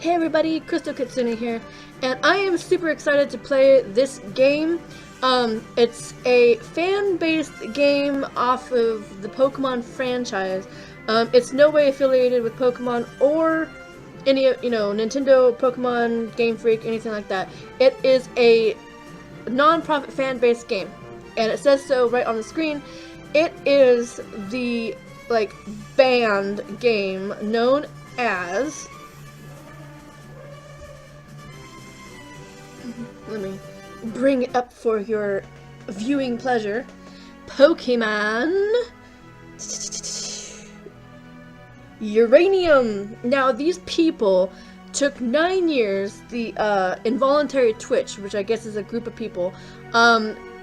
Hey everybody, Crystal Kitsune here, and I am super excited to play this game. It's a fan-based game off of the Pokemon franchise. It's no way affiliated with Pokemon or any, Nintendo, Pokemon, Game Freak, anything like that. It is a non-profit fan-based game, and it says so right on the screen. It is the, banned game known as... Let me bring it up for your viewing pleasure. Pokemon Uranium. Now these people took 9 years, the Involuntary Twitch, which I guess is a group of people,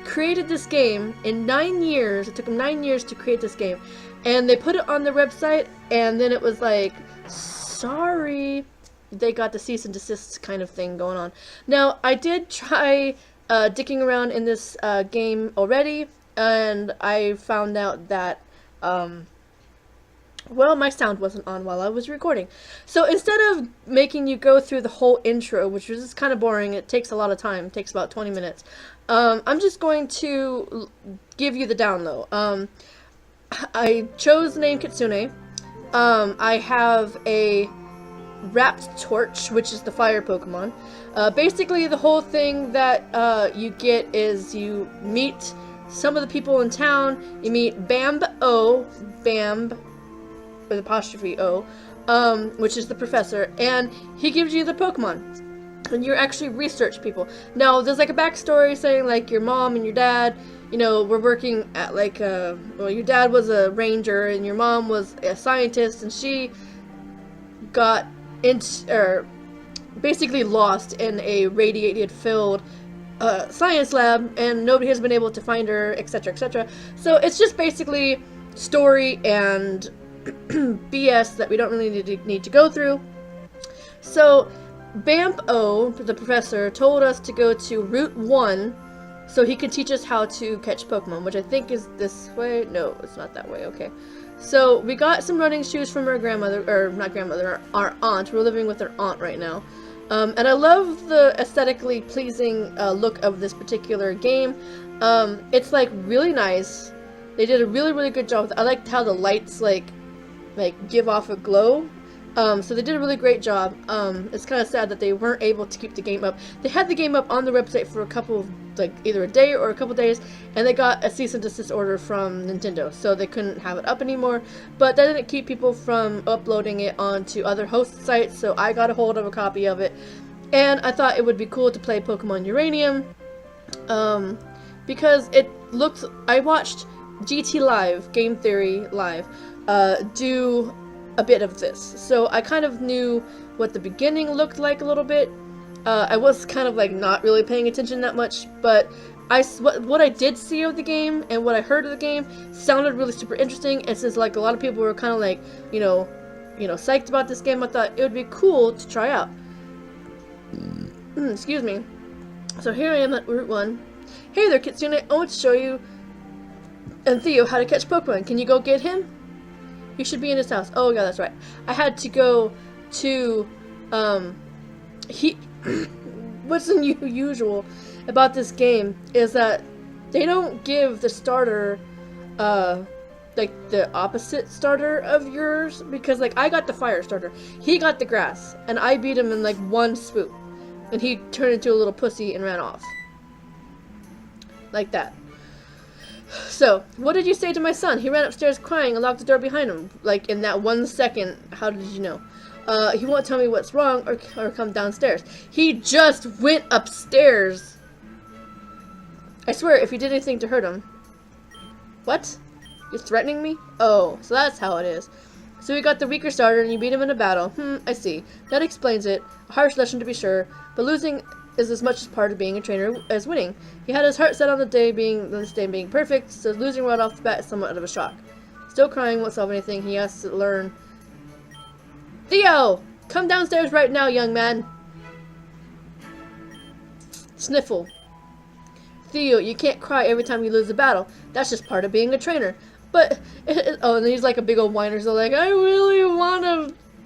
created this game in 9 years. It took them 9 years to create this game, and they put it on their website, and then it was like, sorry, they got the cease and desist kind of thing going on. Now, I did try dicking around in this game already, and I found out that, well, my sound wasn't on while I was recording. So instead of making you go through the whole intro, which was just kind of boring, it takes a lot of time, it takes about 20 minutes, I'm just going to give you the down low. I chose the name Kitsune. I have a Wrapped Torch, which is the fire Pokemon. Basically, the whole thing that you get is you meet some of the people in town. You meet Bamb-O, Bamb with apostrophe O, which is the professor, and he gives you the Pokemon. And you actually research people. Now, there's like a backstory saying like your mom and your dad, were working at well, your dad was a ranger and your mom was a scientist, and she got basically lost in a radiated-filled science lab, and nobody has been able to find her, etc., etc. So it's just basically story and BS that we don't really need to go through. So Bamb-O, the professor, told us to go to Route 1 so he could teach us how to catch Pokemon, which I think is this way. No, it's not that way. Okay. So we got some running shoes from our grandmother, or not grandmother, our aunt. We're living with our aunt right now. And I love the aesthetically pleasing look of this particular game. It's like really nice. They did a really, really good job. I liked how the lights like give off a glow. So they did a really great job. It's kind of sad that they weren't able to keep the game up. They had the game up on the website for a couple of, either a day or a couple days, and they got a cease and desist order from Nintendo, so they couldn't have it up anymore. But that didn't keep people from uploading it onto other host sites, so I got a hold of a copy of it, and I thought it would be cool to play Pokemon Uranium, because it looks. I watched GT Live, Game Theory Live, do a bit of this, so I kind of knew what the beginning looked like a little bit. I was kind of not really paying attention that much, but what I did see of the game and what I heard of the game sounded really super interesting, and since a lot of people were kind of psyched about this game, I thought it would be cool to try out. Excuse me. So here I am at Route 1. Hey there, Kitsune, I want to show you and Theo how to catch Pokemon. Can you go get him? He should be in his house. Oh yeah, that's right. I had to go to, what's unusual about this game is that they don't give the starter, the opposite starter of yours, because, I got the fire starter. He got the grass, and I beat him in, one swoop. And he turned into a little pussy and ran off. Like that. So, what did you say to my son? He ran upstairs crying and locked the door behind him. In that 1 second, how did you know? He won't tell me what's wrong or come downstairs. He just went upstairs. I swear, if you did anything to hurt him. What? You're threatening me? Oh, so that's how it is. So we got the weaker starter and you beat him in a battle. I see. That explains it. A harsh lesson to be sure, but losing is as much as part of being a trainer as winning. He had his heart set on this day being perfect, so losing right off the bat is somewhat of a shock. Still crying, won't solve anything. He has to learn. Theo! Come downstairs right now, young man. Sniffle. Theo, you can't cry every time you lose a battle. That's just part of being a trainer. But, oh, and he's like a big old whiner, so I really want to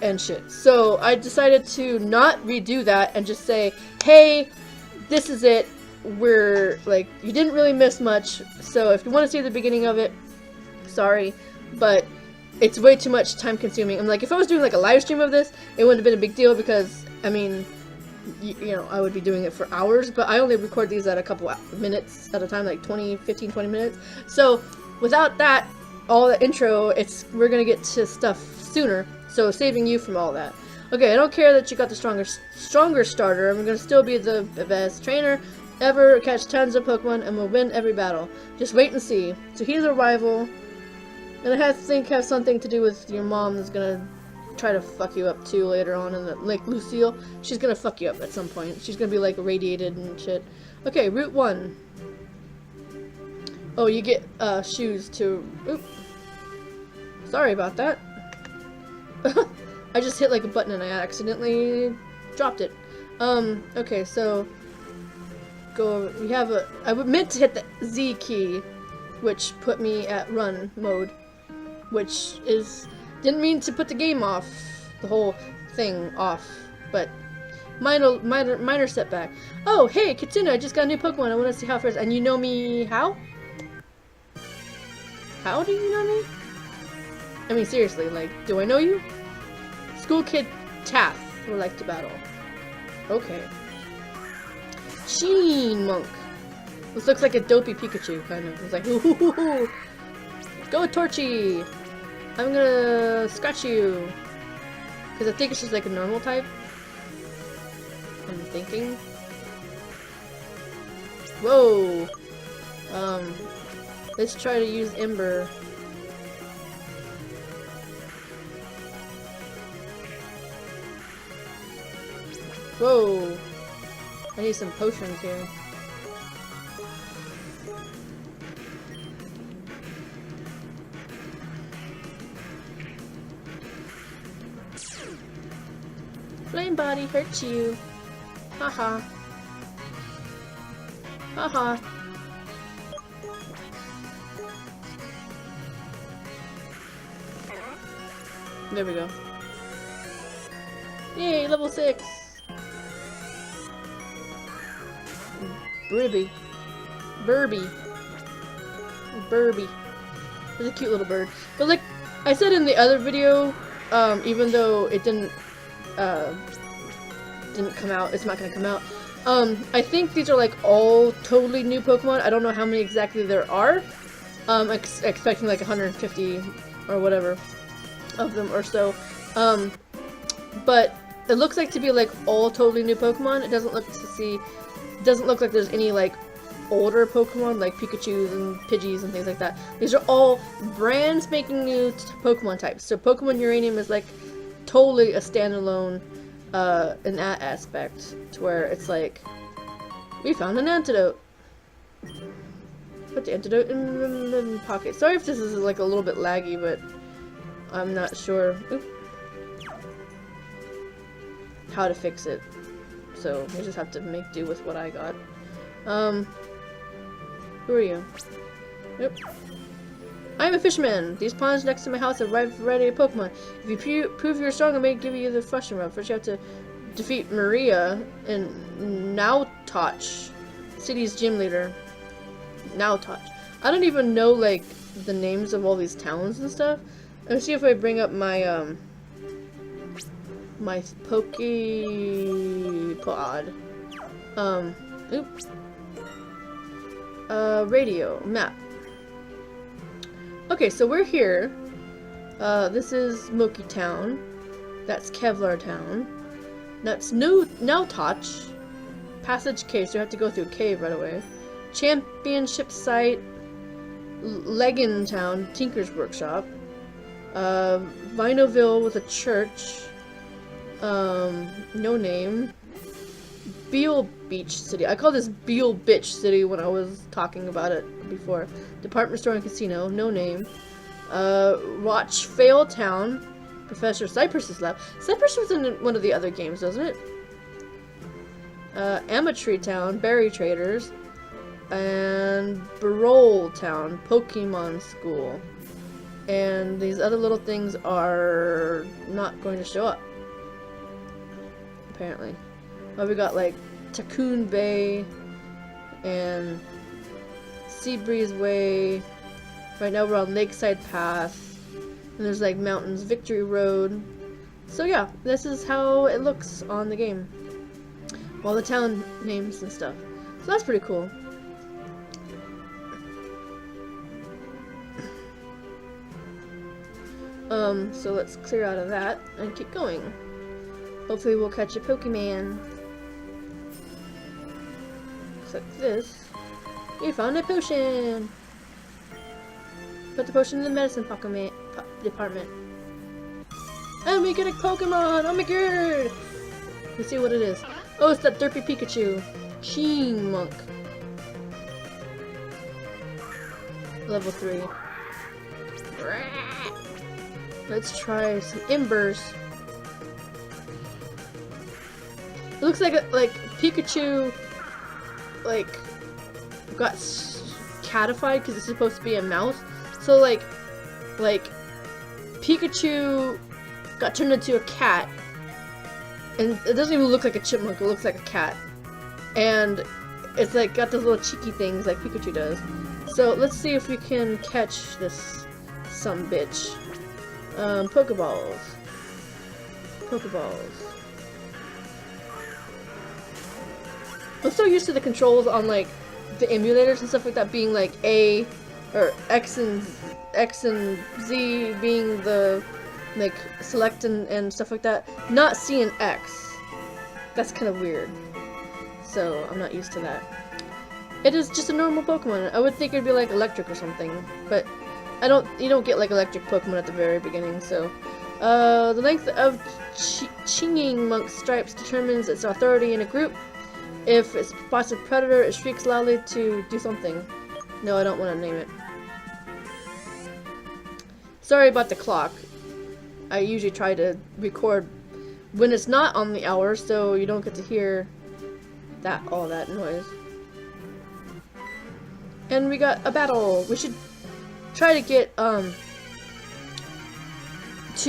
and shit. So I decided to not redo that and just say, hey, this is it. We're like, you didn't really miss much. So if you want to see the beginning of it, sorry, but it's way too much time consuming. I'm like, if I was doing like a live stream of this, it wouldn't have been a big deal because, I mean, you know, I would be doing it for hours, but I only record these at a couple minutes at a time, like 15, 20 minutes. So without that, all the intro, we're gonna get to stuff sooner, so saving you from all that. Okay, I don't care that you got the stronger starter. I'm gonna still be the best trainer ever, catch tons of Pokemon, and we'll win every battle. Just wait and see. So he's a rival, and I think have something to do with your mom is gonna try to fuck you up too later on in the, like Lucille. She's gonna fuck you up at some point. She's gonna be like irradiated and shit. Okay, Route 1. Oh, you get shoes to. Oop. Sorry about that. I just hit like a button and I accidentally dropped it. Okay, so go. We have a. I meant to hit the Z key, which put me at run mode, which is. Didn't mean to put the game off, the whole thing off, but minor setback. Oh, hey, Katsuna, I just got a new Pokemon. I want to see how it fares. And you know me how? How do you know me? I mean, seriously, like, do I know you? School kid Taff would like to battle. Okay. Sheen Monk. This looks like a dopey Pikachu, kind of. It's like, ooh, go Torchy! I'm gonna scratch you. Because I think it's just like a normal type. I'm thinking. Whoa! Let's try to use Ember. Whoa! I need some potions here. Flame body hurts you. Haha. Haha. There we go. Yay, level 6. Burby. It's a cute little bird. But like I said in the other video, even though it didn't come out, it's not gonna come out. I think these are like all totally new Pokemon. I don't know how many exactly there are. Expecting like 150 or whatever of them or so. But it looks like to be like all totally new Pokemon. It doesn't look like there's any like older Pokemon like Pikachus and Pidgeys and things like that. These are all brand spanking new Pokemon types. So Pokemon Uranium is like totally a standalone in that aspect, to where it's like, we found an antidote. Put the antidote in the pocket. Sorry if this is like a little bit laggy, but I'm not sure how to fix it. So we just have to make do with what I got. Who are you? Yep. I'm a fisherman. These ponds next to my house have a variety of Pokemon. If you prove you're strong, I may give you the flushing rub. First you have to defeat Maria and Nautoch, city's gym leader. Nautoch. I don't even know like the names of all these towns and stuff. Let's see if I bring up my my Pokepod. Oops. Radio map. Okay, so we're here. This is Moki Town. That's Kevlar Town. That's Nautoch. Passage cave, so you have to go through a cave right away. Championship site. Leggin Town, Tinker's Workshop. Vinoville with a church. No name. Beale Beach City. I call this Beale Bitch City when I was talking about it before. Department store and casino. No name. Rochvale Town. Professor Cypress's lab. Cypress was in one of the other games, doesn't it? Amatry Town. Berry Traders. And Barole Town. Pokemon School. And these other little things are not going to show up. Apparently. Oh, we got like Tycoon Bay and Seabreeze Way. Right now we're on Lakeside Path. And there's like Mountains Victory Road. So yeah, this is how it looks on the game. All the town names and stuff. So that's pretty cool. So let's clear out of that and keep going. Hopefully we'll catch a Pokemon. Click this. We found a potion! Put the potion in the medicine department. And we get a Pokemon! Oh my god! Let's see what it is. Oh, it's that derpy Pikachu. Sheen Monk. Level 3. Let's try some Embers. It looks like Pikachu got catified because it's supposed to be a mouse. So like Pikachu got turned into a cat, and it doesn't even look like a chipmunk. It looks like a cat, and it's like got those little cheeky things like Pikachu does. So let's see if we can catch this sumbitch. Pokeballs. I'm so used to the controls on like the emulators and stuff like that being like A or X and Z being the like select and stuff like that. Not C and X. That's kind of weird. So I'm not used to that. It is just a normal Pokemon. I would think it'd be like electric or something, but you don't get like electric Pokemon at the very beginning, so. The length of Chinging Monk's stripes determines its authority in a group. If it spots a predator, it shrieks loudly to do something. No, I don't want to name it. Sorry about the clock. I usually try to record when it's not on the hour, so you don't get to hear all that noise. And we got a battle. We should try to get to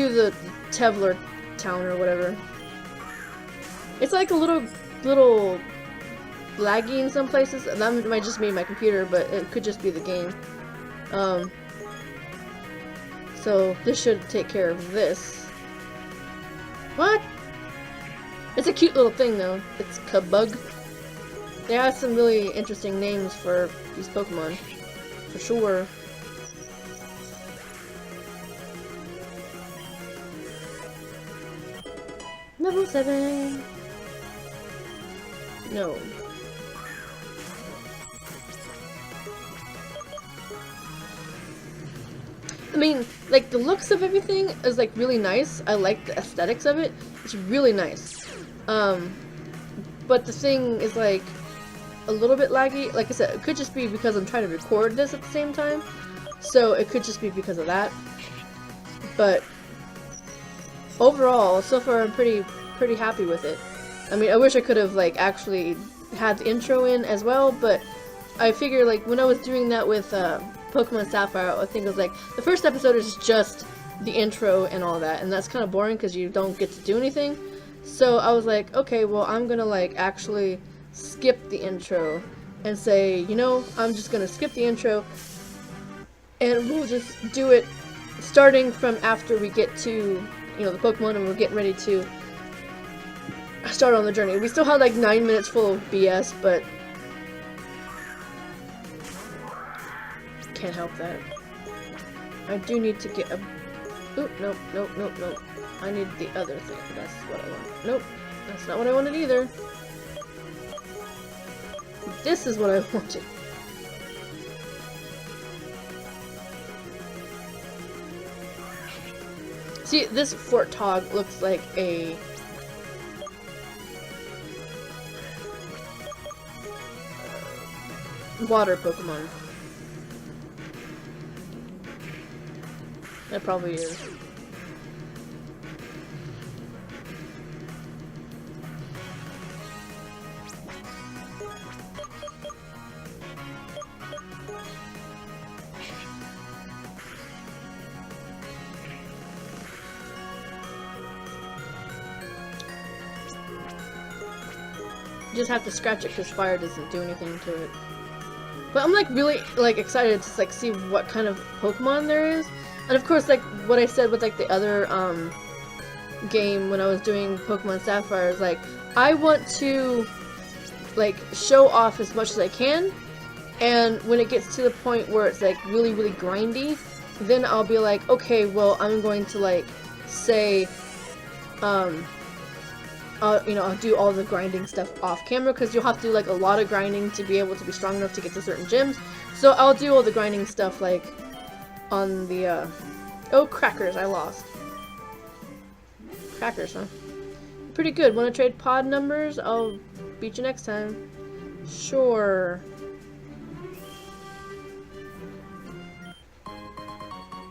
the Tevler town or whatever. It's like a little laggy in some places, and that might just be my computer, but it could just be the game. So this should take care of this. What? It's a cute little thing though. It's Kabug. They have some really interesting names for these Pokemon, for sure. Level 7. No. I mean, like, the looks of everything is, like, really nice. I like the aesthetics of it. It's really nice. But the thing is, like, a little bit laggy. Like I said, it could just be because I'm trying to record this at the same time. So it could just be because of that. But overall, so far I'm pretty happy with it. I mean, I wish I could have like actually had the intro in as well, but I figure like when I was doing that with Pokemon Sapphire, I think it was like the first episode is just the intro and all that, and that's kind of boring because you don't get to do anything. So I was like, okay, well I'm gonna like actually skip the intro and say, you know, I'm just gonna skip the intro and we'll just do it starting from after we get to, you know, the Pokemon and we're getting ready to start on the journey. We still have like 9 minutes full of BS, but can't help that. I do need to get a... Oop, nope. I need the other thing. That's what I want. Nope, that's not what I wanted either. This is what I wanted. See, this Fort Tog looks like a water Pokemon. It probably is. You just have to scratch it because fire doesn't do anything to it. But I'm like really like excited to like see what kind of Pokemon there is. And of course, like what I said with like the other game when I was doing Pokemon Sapphire is like I want to like show off as much as I can, and when it gets to the point where it's like really grindy, then I'll be like, okay, well I'm going to like say I'll do all the grinding stuff off camera, because you'll have to do like a lot of grinding to be able to be strong enough to get to certain gyms. So I'll do all the grinding stuff like on the oh, crackers, I lost. Crackers, huh? Pretty good. Want to trade pod numbers? I'll beat you next time. Sure.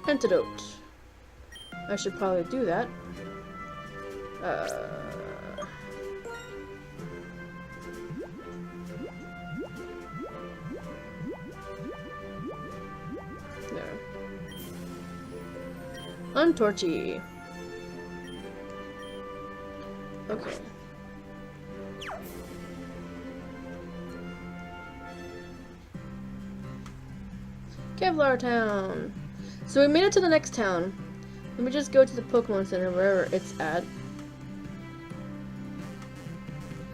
Antidote. I should probably do that. There. Untorchy. Okay. Kevlar Town. So we made it to the next town. Let me just go to the Pokemon Center, wherever it's at.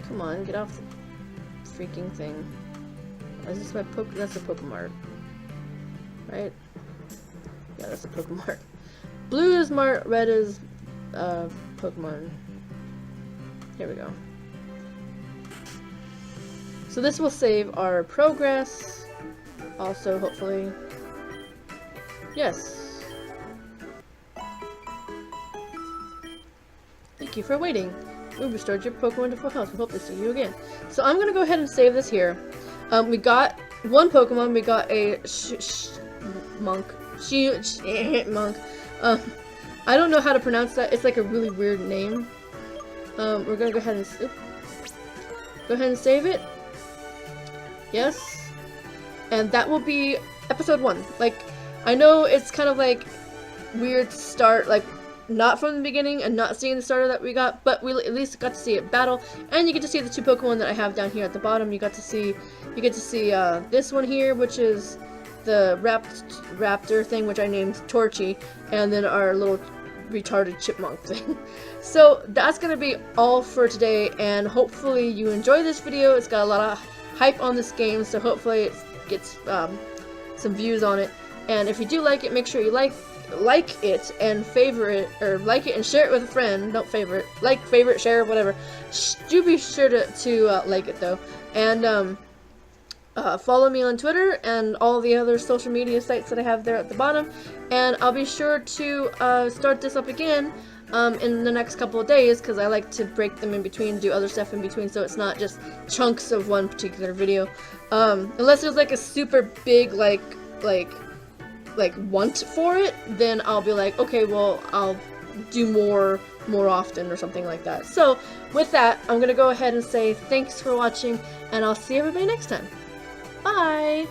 Come on, get off the freaking thing. Is this my that's a Pokemart. Right? Yeah, that's a Pokemart. Blue is Mart, red is Pokemon. Here we go. So this will save our progress. Also, hopefully. Yes. Thank you for waiting. We've restored your Pokemon to full health. We hope to see you again. So I'm gonna go ahead and save this here. We got one Pokemon. We got a monk. Monk. I don't know how to pronounce that. It's like a really weird name. We're gonna go ahead and save it. Yes. And that will be episode 1. Like, I know it's kind of like weird to start like not from the beginning and not seeing the starter that we got, but we at least got to see it battle, and you get to see the 2 Pokemon that I have down here at the bottom. You get to see this one here, which is the raptor thing, which I named Torchy, and then our little retarded chipmunk thing. So that's gonna be all for today, and hopefully you enjoy this video. It's got a lot of hype on this game, so hopefully it gets some views on it. And if you do like it, make sure you like it and favorite, or like it and share it with a friend. Don't favorite, like, favorite, share, whatever. Do be sure to like it though, and follow me on Twitter and all the other social media sites that I have there at the bottom. And I'll be sure to start this up again in the next couple of days, because I like to break them in between, do other stuff in between, so it's not just chunks of one particular video. Unless there's like a super big like want for it, then I'll be like, okay, well, I'll do more often or something like that. So with that, I'm gonna go ahead and say thanks for watching, and I'll see everybody next time. Bye!